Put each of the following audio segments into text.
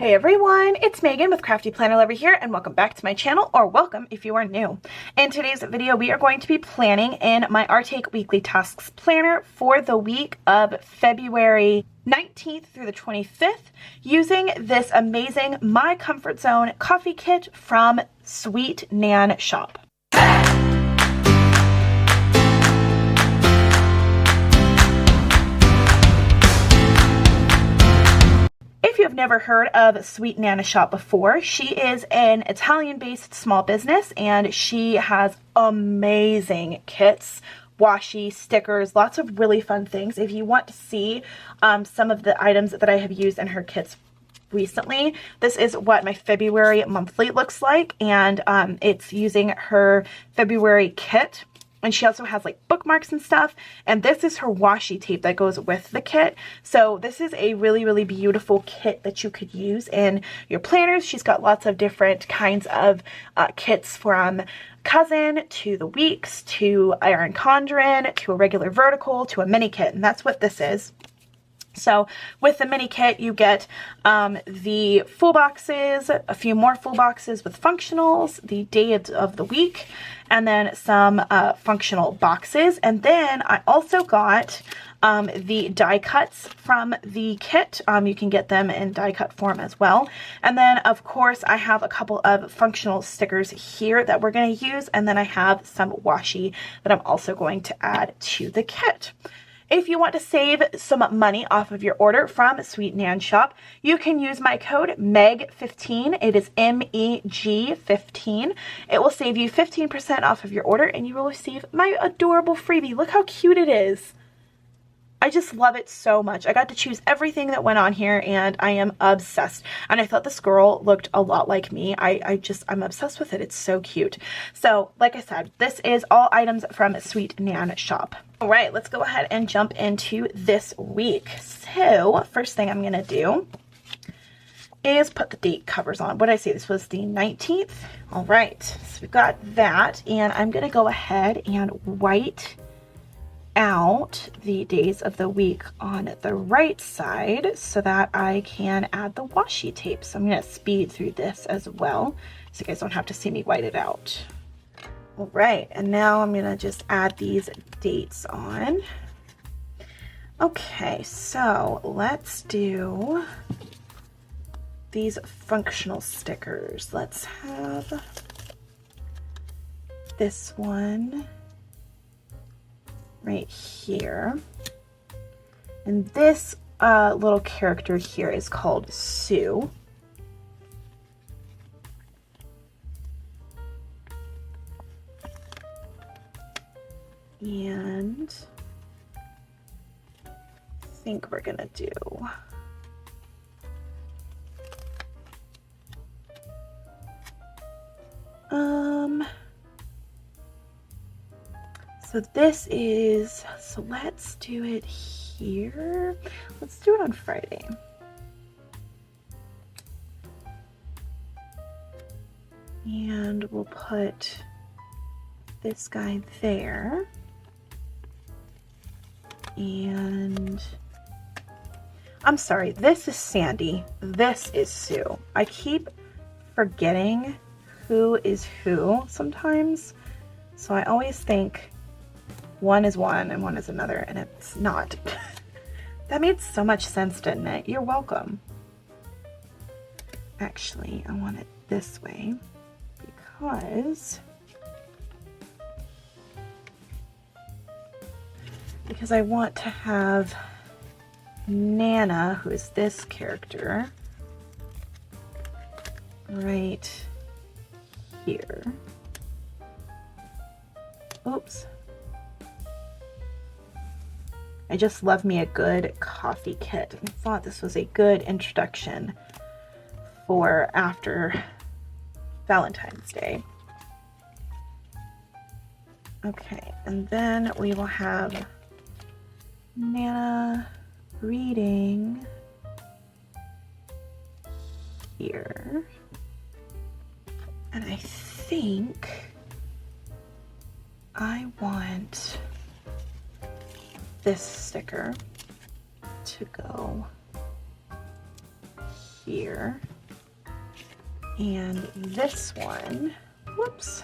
Hey everyone, it's Megan with CraftyPlannerLovR here, and welcome back to my channel, or welcome if you are new. In today's video, we are going to be planning in my Artake Weekly Tasks Planner for the week of February 19th through the 25th using this amazing My Comfort Zone coffee kit from SweetNanaShop. If you have never heard of SweetNanaShop before, she is an Italian-based small business and she has amazing kits, washi, stickers, lots of really fun things. If you want to see some of the items that I have used in her kits recently, this is what my February monthly looks like, and it's using her February kit. And she also has like bookmarks and stuff. And this is her washi tape that goes with the kit. So this is a really, really beautiful kit that you could use in your planners. She's got lots of different kinds of kits, from cousin to the weeks to iron chondron to a regular vertical to a mini kit. And that's what this is. So with the mini kit, you get the full boxes, a few more full boxes with functionals, the day of the week, and then some functional boxes. And then I also got the die cuts from the kit. You can get them in die cut form as well. And then of course I have a couple of functional stickers here that we're going to use. And then I have some washi that I'm also going to add to the kit. If you want to save some money off of your order from SweetNanaShop, you can use my code MEG15. It is MEG15. It will save you 15% off of your order, and you will receive my adorable freebie. Look how cute it is. I just love it so much. I got to choose everything that went on here, and I am obsessed. And I thought this girl looked a lot like me. I'm obsessed with it. It's so cute. So, like I said, this is all items from SweetNanaShop. All right, let's go ahead and jump into this week. So, first thing I'm going to do is put the date covers on. What did I say? This was the 19th. All right, so we've got that, and I'm going to go ahead and white out the days of the week on the right side so that I can add the washi tape. So I'm going to speed through this as well so you guys don't have to see me white it out. All right, and now I'm going to just add these dates on. Okay, so let's do these functional stickers. Let's have this one right here, and this little character here is called Sue. And I think we're gonna do so this is, so let's do it here. Let's do it on Friday. And we'll put this guy there. And I'm sorry, this is Sandy. This is Sue. I keep forgetting who is who sometimes. So I always think one is one and one is another, and it's not. That made so much sense, didn't it? You're welcome. Actually, I want it this way because I want to have Nana, who is this character, right here. Oops. I just love me a good coffee kit. I thought this was a good introduction for after Valentine's Day. Okay, and then we will have Nana reading here. And I think I want this sticker to go here. And this one, whoops,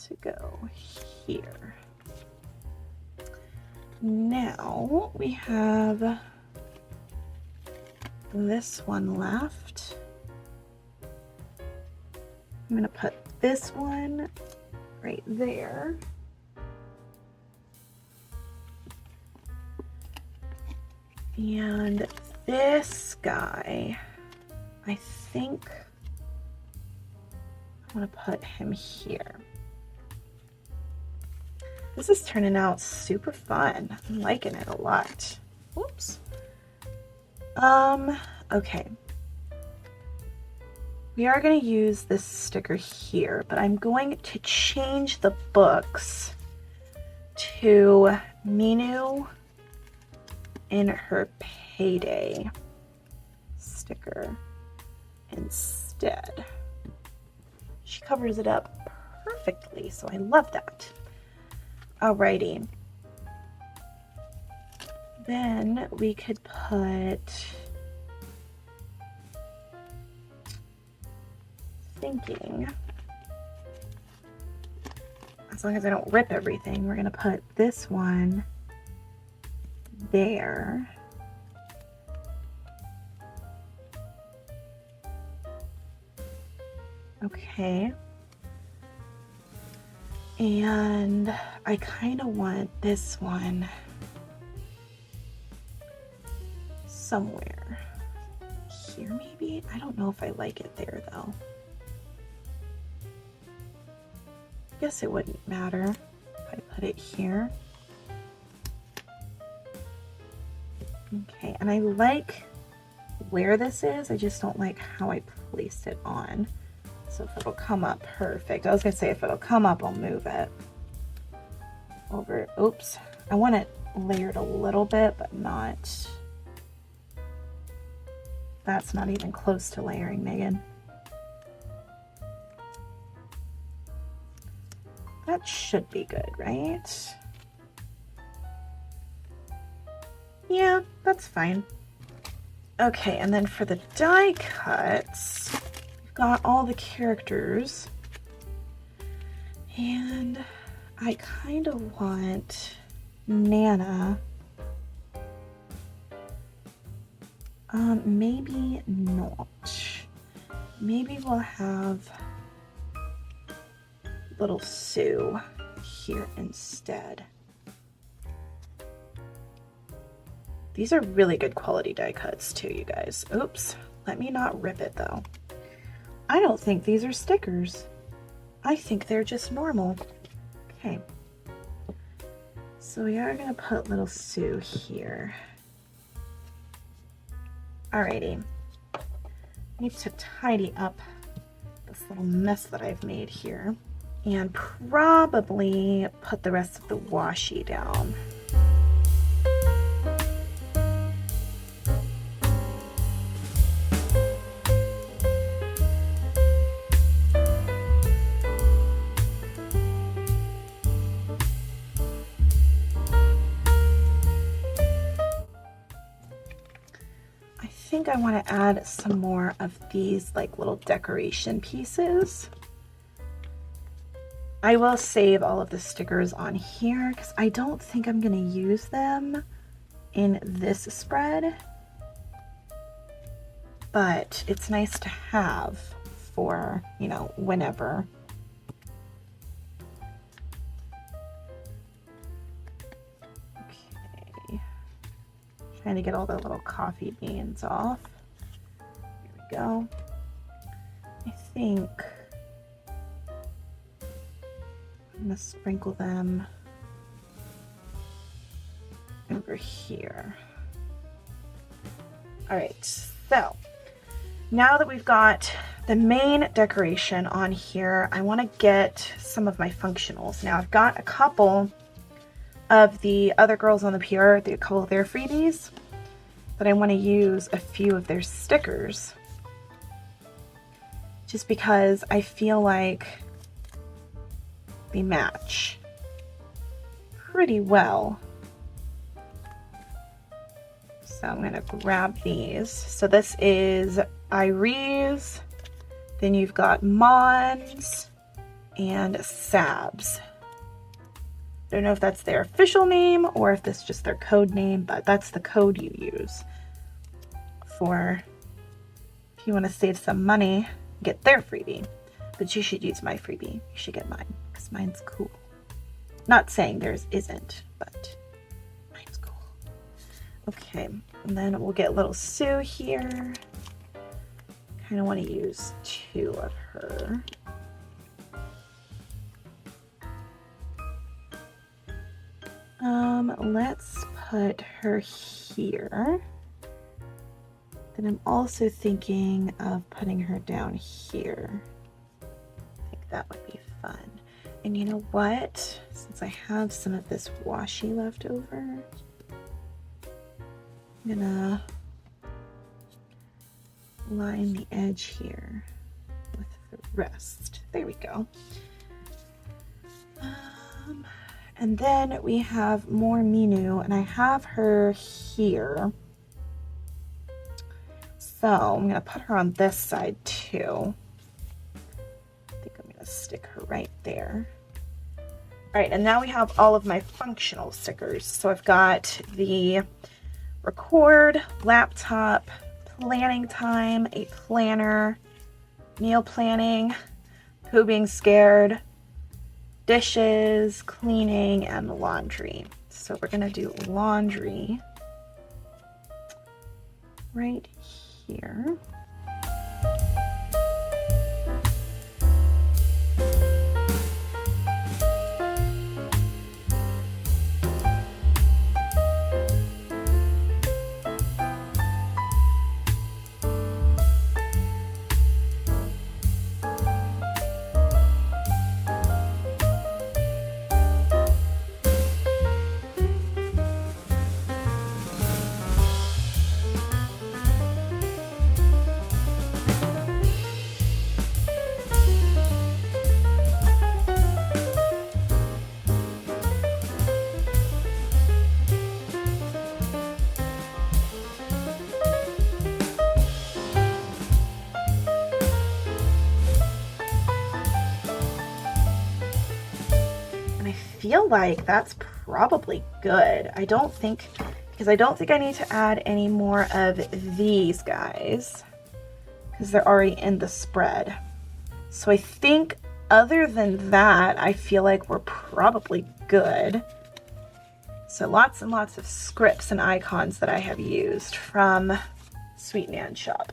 to go here. Now we have this one left. I'm going to put this one right there. And this guy, I think I want to put him here. This is turning out super fun. I'm liking it a lot. Whoops. Okay. We are going to use this sticker here, but I'm going to change the books to Minu in her payday sticker instead. She covers it up perfectly, so I love that. Alrighty. Then we could put, thinking, as long as I don't rip everything, we're gonna put this one there. Okay. And I kind of want this one somewhere here maybe. I don't know if I like it there though. Guess it wouldn't matter if I put it here. Okay, and I like where this is, I just don't like how I placed it on. So if it'll come up, perfect. I was gonna say if it'll come up, I'll move it over. Oops, I want it layered a little bit, but not, that's not even close to layering, Megan. That should be good, right? Yeah, that's fine. Okay, and then for the die cuts, we've got all the characters. And I kind of want Nana. Maybe not. Maybe we'll have little Sue here instead. These are really good quality die cuts too, you guys. Oops, let me not rip it though. I don't think these are stickers. I think they're just normal. Okay. So we are gonna put little Sue here. Alrighty. I need to tidy up this little mess that I've made here and probably put the rest of the washi down. I think I want to add some more of these like little decoration pieces. I will save all of the stickers on here because I don't think I'm going to use them in this spread, but it's nice to have for, you know, whenever. Okay, trying to get all the little coffee beans off. Here we go. I think I'm gonna sprinkle them over here. All right, so now that we've got the main decoration on here, I want to get some of my functionals. Now I've got a couple of the other girls on the PR, a couple of their freebies, but I want to use a few of their stickers just because I feel like they match pretty well. So I'm going to grab these. So this is Iris, then you've got Mons, and Sabs. I don't know if that's their official name or if this is just their code name, but that's the code you use for if you want to save some money, get their freebie. But you should use my freebie. You should get mine because mine's cool. Not saying theirs isn't, but mine's cool. Okay, and then we'll get little Sue here. Kind of want to use 2 of her. Let's put her here. Then I'm also thinking of putting her down here. I think that would be fun. And you know what? Since I have some of this washi left over, I'm gonna line the edge here with the rest. There we go. And then we have more Minu, and I have her here. So I'm gonna put her on this side too. I think I'm gonna stick her right there. All right, and now we have all of my functional stickers. So I've got the record, laptop, planning time, a planner, meal planning, poo being scared, dishes, cleaning, and laundry. So we're gonna do laundry right here. Feel like that's probably good. I don't think I need to add any more of these guys because they're already in the spread. So I think other than that, I feel like we're probably good. So lots and lots of scripts and icons that I have used from SweetNanaShop.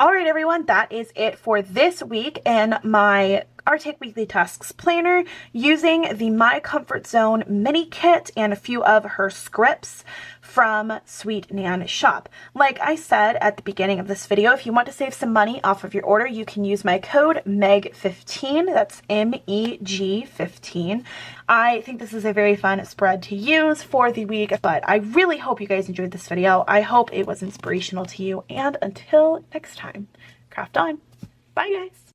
All right, everyone, that is it for this week in my Artake Weekly Tasks Planner using the My Comfort Zone mini kit and a few of her scripts from SweetNanaShop. Like I said at the beginning of this video, if you want to save some money off of your order, you can use my code MEG15. That's MEG 15. I think this is a very fun spread to use for the week, but I really hope you guys enjoyed this video. I hope it was inspirational to you, and until next time, craft on. Bye, guys.